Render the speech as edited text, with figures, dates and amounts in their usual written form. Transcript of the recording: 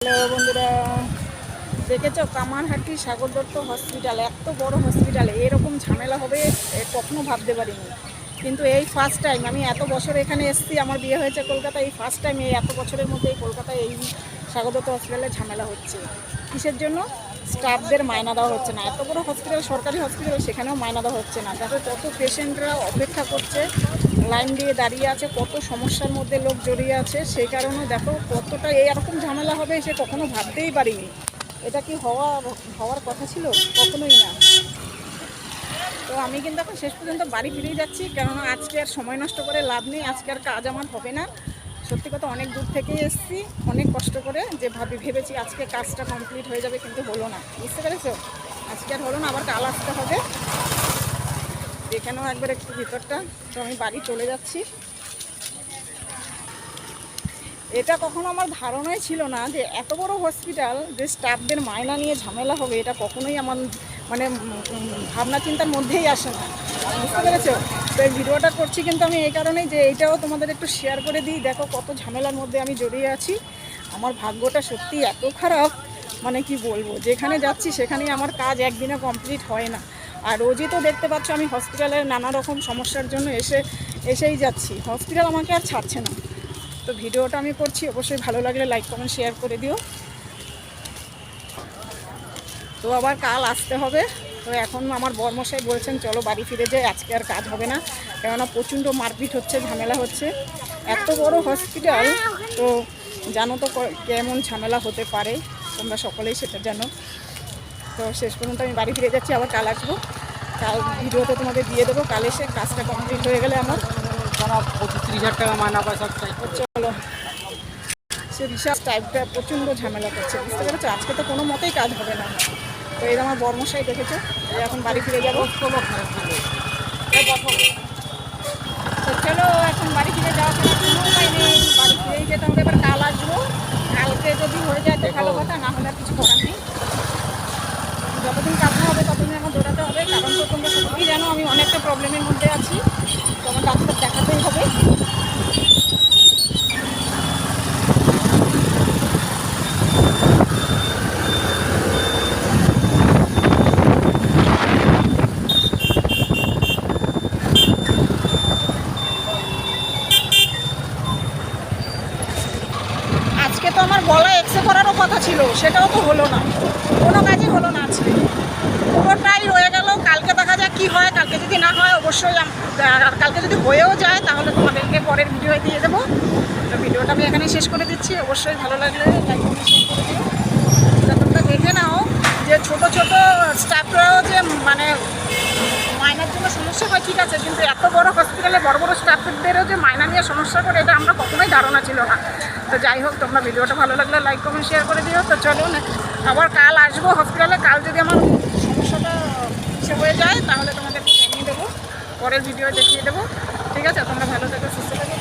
Hello বন্ধুরা, দেখেছো Kamarhati Sagar Dutta hospital, এত বড় হসপিটালে এরকম ঝামেলা হবে কখনো ভাবতে পারিনি। কিন্তু এই ফার্স্ট টাইম, আমি এত বছর এখানে এসেছি, আমার বিয়ে হয়েছে কলকাতায়, এই ফার্স্ট টাইম এই এত বছরের মধ্যে এই কলকাতায় এই সাগর দত্ত হসপিটালে ঝামেলা হচ্ছে। কিসের জন্য? স্টাফদের মায়না দেওয়া হচ্ছে না। এত বড় হসপিটাল, সরকারি হসপিটাল, সেখানেও মায়না দেওয়া হচ্ছে না। তাতে কত পেশেন্টরা অপেক্ষা করছে, লাইন দিয়ে দাঁড়িয়ে আছে, কত সমস্যার মধ্যে লোক জড়িয়ে আছে। সেই কারণে দেখো কতটা এরকম ঝামেলা হবে সে কখনো ভাবতেই পারিনি। এটা কি হওয়ার কথা ছিল? কখনোই না। তো আমি কিন্তু এখন শেষ পর্যন্ত বাড়ি ফিরেই যাচ্ছি, কেননা আজকে আর সময় নষ্ট করে লাভ নেই। আজকে আর কাজ আমার হবে না। সত্যি কথা, অনেক দূর থেকেই এসেছি, অনেক কষ্ট করে, যে ভেবেছি আজকে কাজটা কমপ্লিট হয়ে যাবে, কিন্তু হলো না। বুঝতে পেরেছো? আজকে আর হলো না, আবার কাল আসতে হবে। এখানেও একবার একটু ভিতরটা। তো আমি বাড়ি চলে যাচ্ছি। এটা কখনো আমার ধারণাই ছিল না যে এত বড় হসপিটাল, যে স্টাফদের মায়না নিয়ে ঝামেলা হবে, এটা কখনোই আমার মানে ভাবনা চিন্তার মধ্যেই আসে না। বুঝতে পেরেছো? তো এই ভিডিওটা করছি কিন্তু আমি এই কারণেই, যে এইটাও তোমাদের একটু শেয়ার করে দিই। দেখো কত ঝামেলার মধ্যে আমি জড়িয়ে আছি। আমার ভাগ্যটা সত্যি এত খারাপ, মানে কি বলবো। যেখানে যাচ্ছি সেখানেই আমার কাজ একদিনে কমপ্লিট হয় না। আর রোজই তো দেখতে পাচ্ছ আমি হসপিটালের নানা রকম সমস্যার জন্য এসেই যাচ্ছি। হসপিটাল আমাকে আর ছাড়ছে না। তো ভিডিওটা আমি করছি, অবশ্যই ভালো লাগলে লাইক কমেন্ট শেয়ার করে দিও। তো আবার কাল আসতে হবে। তো এখন আমার বরমশাই বলছেন চলো বাড়ি ফিরে যাই, আজকে আর কাজ হবে না, কেননা প্রচণ্ড মারপিট হচ্ছে, ঝামেলা হচ্ছে। এত বড় হসপিটাল, তো জানো তো কেমন ঝামেলা হতে পারে, তোমরা সকলেই সেটা জানো। তো শেষ পর্যন্ত আমি বাড়ি ফিরে যাচ্ছি, আবার কাল আসবো। কাল ভিডিওতে তোমাদের দিয়ে দেবো। কাল এসে কাজটা কমপ্লিট হয়ে গেলে আমার 25-30 হাজার টাকা মায়না পয়সা চাই। চলো, সে রিসার্চ টাইপটা প্রচণ্ড ঝামেলা করছে। বুঝতে পেরেছো? আজকে তো কোনো মতেই কাজ হবে না। তো এই আমার বর্মশাই দেখেছো, এখন বাড়ি ফিরে যাবো। তো চলো, এখন বাড়ি ফিরে যাওয়া ছাড়া কোনো উপায় নেই, বাড়ি ফিরেই যেতে হবে। এবার কাল আসবো, কালকে যদি হয়ে যায় তো ভালো কথা, না হলে আর কিছু করার নেই। যতদিন কাজ না হবে ততদিন আমার দৌড়াতে হবে, কারণ তো তোমরা সত্যিই জানো আমি অনেকটা প্রবলেমের মধ্যে আছি। তো আমার ডাক্তার দেখাতেই হবে। আজকে তো আমার গলা এক্সরে করারও কথা ছিল, সেটাও তো হলো না, কোনো কাজই হলো না। আজকে পুরোটাই রয়ে গেল। কালকে দেখা যাক কী হয়। কালকে যদি না হয় অবশ্যই, আর কালকে যদি হয়েও যায় তাহলে তোমাদেরকে পরের ভিডিও দিয়ে দেবো। তো ভিডিওটা আমি এখানেই শেষ করে দিচ্ছি। অবশ্যই ভালো লাগলে লাইক কমেন্ট শেয়ার করে দিও। তোমরা দেখে নাও যে ছোটো ছোটো স্টাফরাও যে মানে মাইনার জন্য সমস্যা হয়, ঠিক আছে, কিন্তু এত বড় হসপিটালে বড় বড় স্টাফদেরও যে মাইনা নিয়ে সমস্যা করে, এটা আমরা কখনোই ধারণা ছিল না। তো যাই হোক, তোমরা ভিডিওটা ভালো লাগলে লাইক কমেন্ট শেয়ার করে দিও। তো চলো না, আবার কাল আসবো হসপিটালে। কাল যদি আমার সমস্যাটা সে হয়ে যায় তাহলে তোমাদেরকে জানিয়ে দেবো, পরের ভিডিও দেখিয়ে দেবো। ঠিক আছে? তোমরা ভালো থেকো, সুস্থ থাকো।